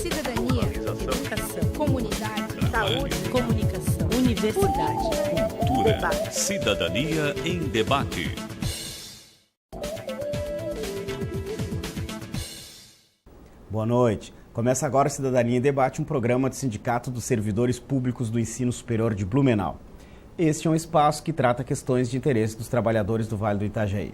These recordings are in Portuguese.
cidadania, educação, comunidade, saúde, comunicação, universidade, cultura, debate. cidadania em debate. Boa noite. Começa agora Cidadania em Debate, um programa do Sindicato dos Servidores Públicos do Ensino Superior de Blumenau. Este é um espaço que trata questões de interesse dos trabalhadores do Vale do Itajaí.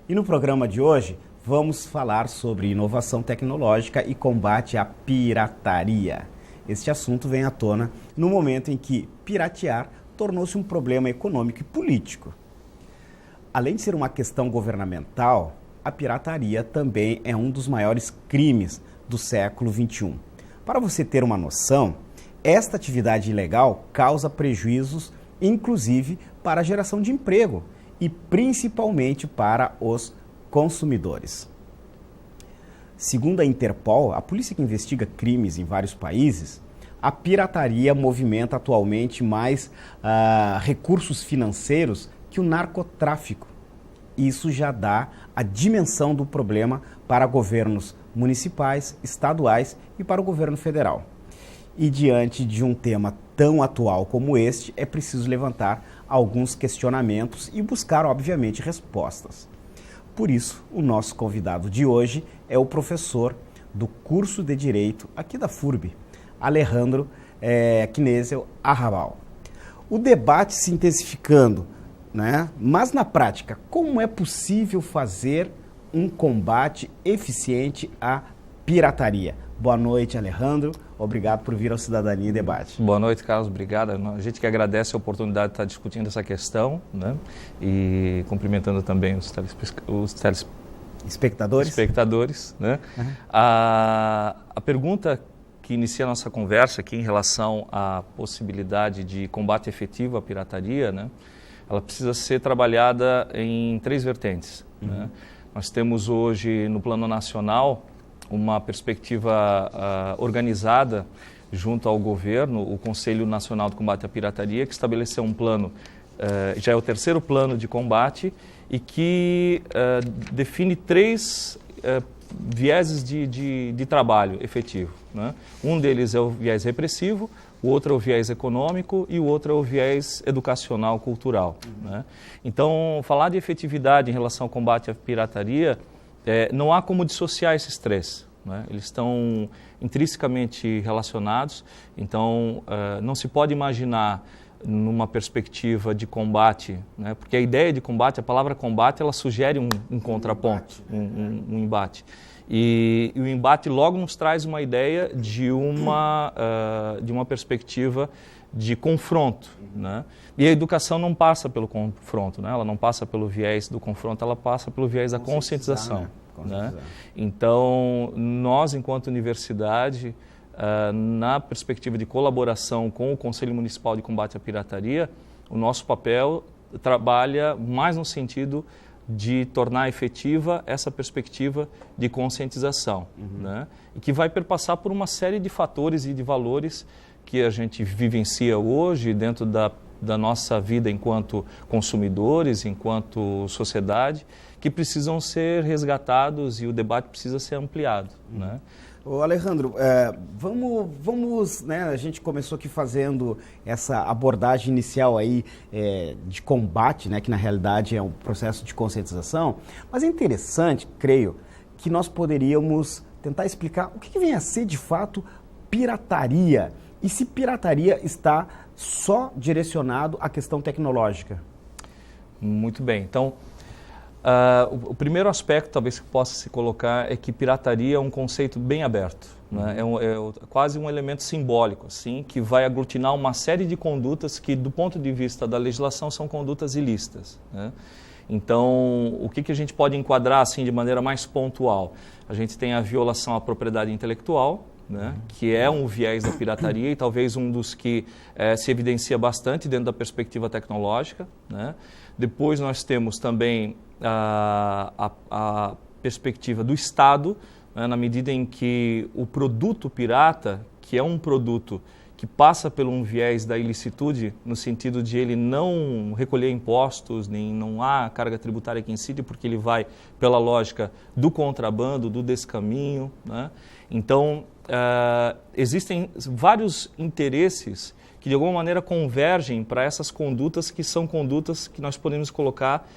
E no programa de hoje, vamos falar sobre inovação tecnológica e combate à pirataria. Este assunto vem à tona no momento em que piratear tornou-se um problema econômico e político. Além de ser uma questão governamental, a pirataria também é um dos maiores crimes do século XXI. Para você ter uma noção, esta atividade ilegal causa prejuízos, inclusive para a geração de emprego e principalmente para os consumidores. Segundo a Interpol, a polícia que investiga crimes em vários países, a pirataria movimenta atualmente mais recursos financeiros que o narcotráfico. Isso já dá a dimensão do problema para governos municipais, estaduais e para o governo federal. E diante de um tema tão atual como este, é preciso levantar alguns questionamentos e buscar, obviamente, respostas. Por isso, o nosso convidado de hoje é o professor do curso de Direito aqui da FURB, Alejandro Knezzel Arrabal. O debate se intensificando, né? Mas na prática, como é possível fazer um combate eficiente à pirataria? Boa noite, Alejandro. Obrigado por vir ao Cidadania em Debate. Boa noite, Carlos. Obrigado. A gente que agradece a oportunidade de estar discutindo essa questão, né? E cumprimentando também os telespectadores, né? Uhum. A pergunta que inicia a nossa conversa aqui em relação à possibilidade de combate efetivo à pirataria, né? Ela precisa ser trabalhada em três vertentes. Uhum. Né? Nós temos hoje, no plano nacional, uma perspectiva organizada junto ao governo, o Conselho Nacional de Combate à Pirataria, que estabeleceu um plano, já é o terceiro plano de combate, e que define três vieses de trabalho efetivo. Né? Um deles é o viés repressivo, o outro é o viés econômico e o outro é o viés educacional, cultural. Uhum. Né? Então, falar de efetividade em relação ao combate à pirataria, não há como dissociar esses três. Né? Eles estão intrinsecamente relacionados, então não se pode imaginar numa perspectiva de combate, né? Porque a ideia de combate, a palavra combate, ela sugere um contraponto, um embate. E o embate logo nos traz uma ideia de uma perspectiva de confronto. Né? E a educação não passa pelo confronto, né? Ela não passa pelo viés do confronto, ela passa pelo viés da conscientização. Né? Então, nós, enquanto universidade, na perspectiva de colaboração com o Conselho Municipal de Combate à Pirataria, o nosso papel trabalha mais no sentido de tornar efetiva essa perspectiva de conscientização, uhum. Né? E que vai perpassar por uma série de fatores e de valores que a gente vivencia hoje dentro da nossa vida enquanto consumidores, enquanto sociedade, que precisam ser resgatados e o debate precisa ser ampliado. Uhum. Né? Ô Alejandro, vamos, né, a gente começou aqui fazendo essa abordagem inicial aí de combate, né, que na realidade é um processo de conscientização, mas é interessante, creio, que nós poderíamos tentar explicar o que vem a ser de fato pirataria e se pirataria está só direcionado à questão tecnológica. Muito bem, então o primeiro aspecto talvez que possa se colocar é que pirataria é um conceito bem aberto, né? É quase um elemento simbólico, assim, que vai aglutinar uma série de condutas que do ponto de vista da legislação são condutas ilícitas, né? Então, o que a gente pode enquadrar assim de maneira mais pontual? A gente tem a violação à propriedade intelectual, né, que é um viés da pirataria e talvez um dos que se evidencia bastante dentro da perspectiva tecnológica. Né? Depois nós temos também a perspectiva do Estado, né, na medida em que o produto pirata, que é um produto que passa por um viés da ilicitude, no sentido de ele não recolher impostos, nem não há carga tributária que incide, porque ele vai pela lógica do contrabando, do descaminho, né? Então, existem vários interesses que de alguma maneira convergem para essas condutas que são condutas que nós podemos colocar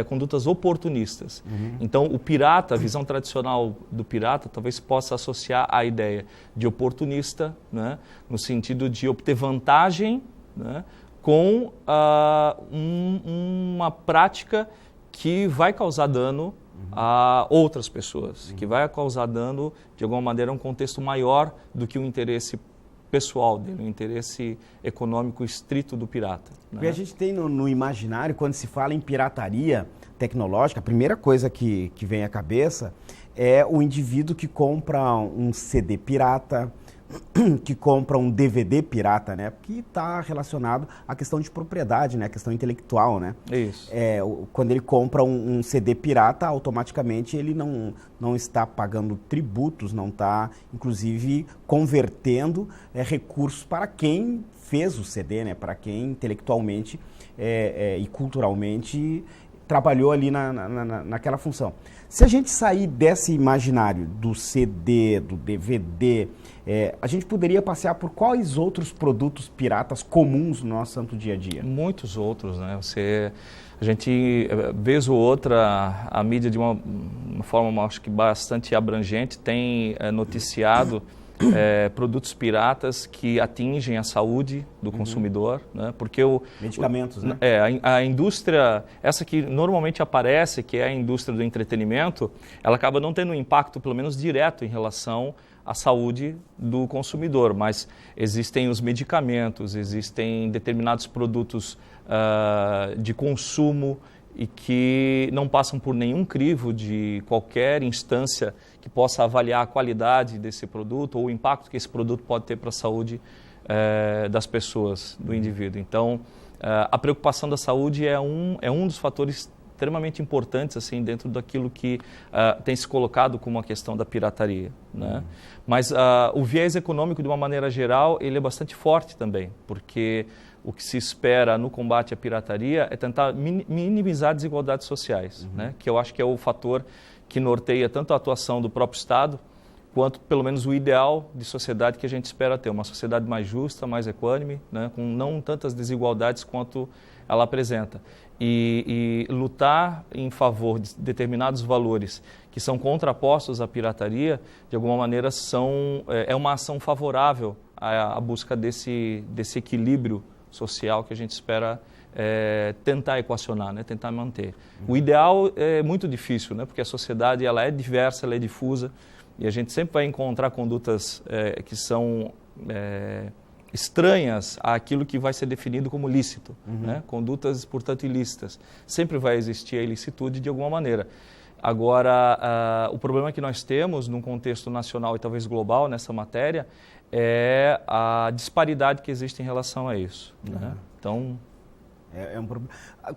condutas oportunistas. Então, o pirata, a visão tradicional do pirata, talvez possa associar a ideia de oportunista, né, no sentido de obter vantagem, né, com uma prática que vai causar dano a outras pessoas, que vai causar dano, de alguma maneira, a um contexto maior do que o interesse pessoal dele, o interesse econômico estrito do pirata. Né? Porque a gente tem no imaginário, quando se fala em pirataria tecnológica, a primeira coisa que vem à cabeça é o indivíduo que compra um CD pirata, que compra um DVD pirata, né? Que está relacionado à questão de propriedade, né? A questão intelectual, né? Isso. Quando ele compra um CD pirata, automaticamente ele não está pagando tributos, não está, inclusive, convertendo recursos para quem fez o CD, né? Para quem intelectualmente e culturalmente trabalhou ali naquela função. Se a gente sair desse imaginário do CD, do DVD, a gente poderia passear por quais outros produtos piratas comuns no nosso santo dia a dia? Muitos outros, né? A gente, vez ou outra, a mídia de uma forma, acho que bastante abrangente, tem noticiado produtos piratas que atingem a saúde do consumidor, né? Porque medicamentos, né? A indústria, essa que normalmente aparece, que é a indústria do entretenimento, ela acaba não tendo um impacto, pelo menos direto, em relação à saúde do consumidor, mas existem os medicamentos, existem determinados produtos de consumo e que não passam por nenhum crivo de qualquer instância que possa avaliar a qualidade desse produto ou o impacto que esse produto pode ter para a saúde das pessoas, do indivíduo. Então, a preocupação da saúde é um dos fatores extremamente importantes assim, dentro daquilo que tem se colocado como a questão da pirataria. Né? Mas o viés econômico, de uma maneira geral, ele é bastante forte também, porque o que se espera no combate à pirataria é tentar minimizar desigualdades sociais, né? Que eu acho que é o fator que norteia tanto a atuação do próprio Estado, quanto pelo menos o ideal de sociedade que a gente espera ter. Uma sociedade mais justa, mais equânime, né? Com não tantas desigualdades quanto ela apresenta. E lutar em favor de determinados valores que são contrapostos à pirataria, de alguma maneira, é uma ação favorável à busca desse equilíbrio social que a gente espera tentar equacionar, né? Tentar manter. O ideal é muito difícil, né? Porque a sociedade ela é diversa, ela é difusa, e a gente sempre vai encontrar condutas que são estranhas àquilo que vai ser definido como lícito, né? Condutas, portanto, ilícitas. Sempre vai existir a ilicitude de alguma maneira. Agora, o problema que nós temos num contexto nacional e talvez global nessa matéria é a disparidade que existe em relação a isso. Né? Então... um problema.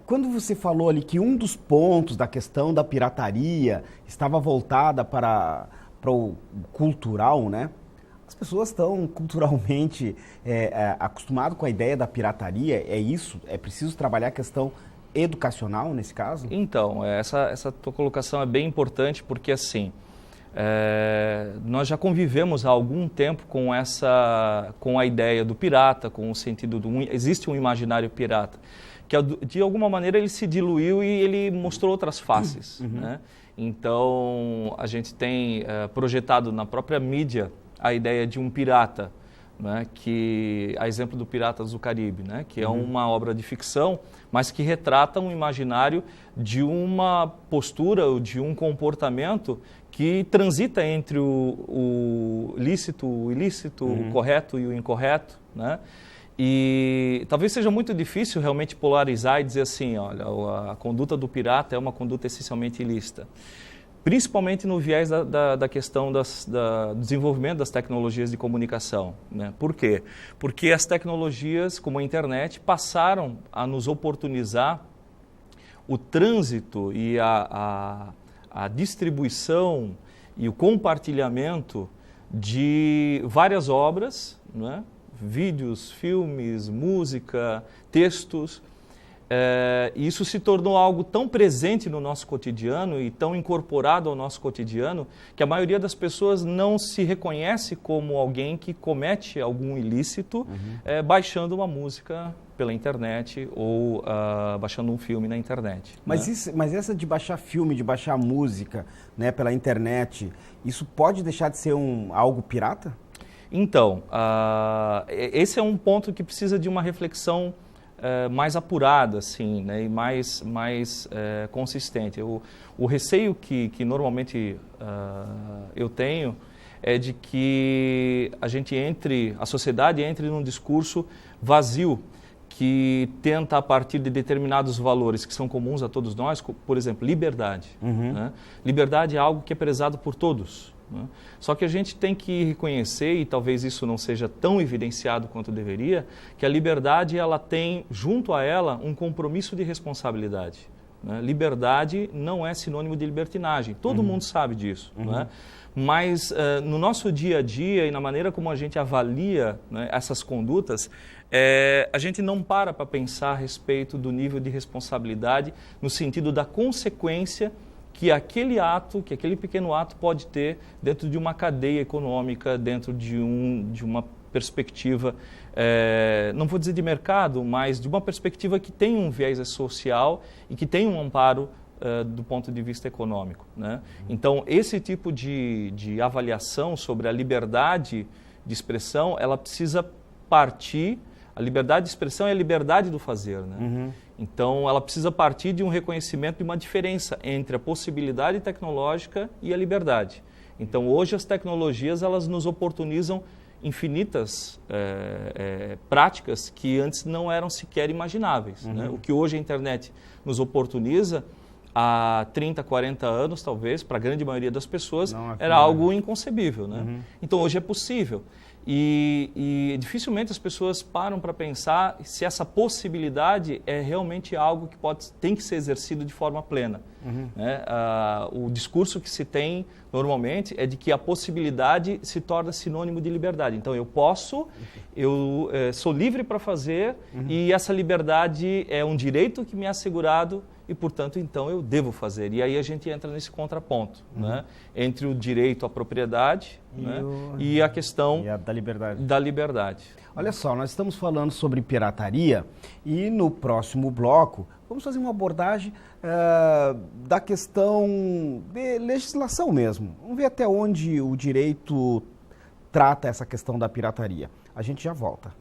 Quando você falou ali que um dos pontos da questão da pirataria estava voltada para o cultural, né? As pessoas estão culturalmente acostumadas com a ideia da pirataria, é isso? É preciso trabalhar a questão educacional nesse caso? Então, essa tua colocação é bem importante porque, assim, nós já convivemos há algum tempo com a ideia do pirata, com o sentido existe um imaginário pirata, que de alguma maneira ele se diluiu e ele mostrou outras faces. Né? Então, a gente tem projetado na própria mídia a ideia de um pirata, né, que a exemplo do Piratas do Caribe, né, que é uma obra de ficção, mas que retrata um imaginário de uma postura ou de um comportamento que transita entre o lícito, o ilícito, o correto e o incorreto, né? E talvez seja muito difícil realmente polarizar e dizer assim, olha, a conduta do pirata é uma conduta essencialmente ilícita. Principalmente no viés da questão do desenvolvimento das tecnologias de comunicação. Né? Por quê? Porque as tecnologias, como a internet, passaram a nos oportunizar o trânsito e a distribuição e o compartilhamento de várias obras, né? Vídeos, filmes, música, textos, E isso se tornou algo tão presente no nosso cotidiano e tão incorporado ao nosso cotidiano que a maioria das pessoas não se reconhece como alguém que comete algum ilícito baixando uma música pela internet ou baixando um filme na internet. Mas essa de baixar filme, de baixar música, né, pela internet, isso pode deixar de ser algo pirata? Então, esse é um ponto que precisa de uma reflexão mais apurada, assim, né, e mais consistente. O receio que normalmente eu tenho é de que a sociedade entre num discurso vazio, que tenta, a partir de determinados valores que são comuns a todos nós, por exemplo, liberdade. Né? Liberdade é algo que é prezado por todos. Né? Só que a gente tem que reconhecer, e talvez isso não seja tão evidenciado quanto deveria, que a liberdade ela tem, junto a ela, um compromisso de responsabilidade. Né? Liberdade não é sinônimo de libertinagem, todo mundo sabe disso. Né? Mas no nosso dia a dia e na maneira como a gente avalia, né, essas condutas, a gente não para pensar a respeito do nível de responsabilidade no sentido da consequência que aquele pequeno ato pode ter dentro de uma cadeia econômica, dentro de uma perspectiva, não vou dizer de mercado, mas de uma perspectiva que tem um viés social e que tem um amparo do ponto de vista econômico. Né? Então, esse tipo de avaliação sobre a liberdade de expressão, ela precisa partir. A liberdade de expressão é a liberdade do fazer. Né? Então, ela precisa partir de um reconhecimento de uma diferença entre a possibilidade tecnológica e a liberdade. Então, hoje as tecnologias elas nos oportunizam infinitas práticas que antes não eram sequer imagináveis. Né? O que hoje a internet nos oportuniza, há 30, 40 anos, talvez, para a grande maioria das pessoas, era algo inconcebível. Né? Então, hoje é possível. E dificilmente as pessoas param para pensar se essa possibilidade é realmente algo que tem que ser exercido de forma plena. Né? O discurso que se tem normalmente é de que a possibilidade se torna sinônimo de liberdade. Então eu sou livre para fazer e essa liberdade é um direito que me é assegurado e, portanto, então eu devo fazer. E aí a gente entra nesse contraponto, né? Entre o direito à propriedade e a questão da liberdade. Olha só, nós estamos falando sobre pirataria e no próximo bloco vamos fazer uma abordagem da questão de legislação mesmo. Vamos ver até onde o direito trata essa questão da pirataria. A gente já volta.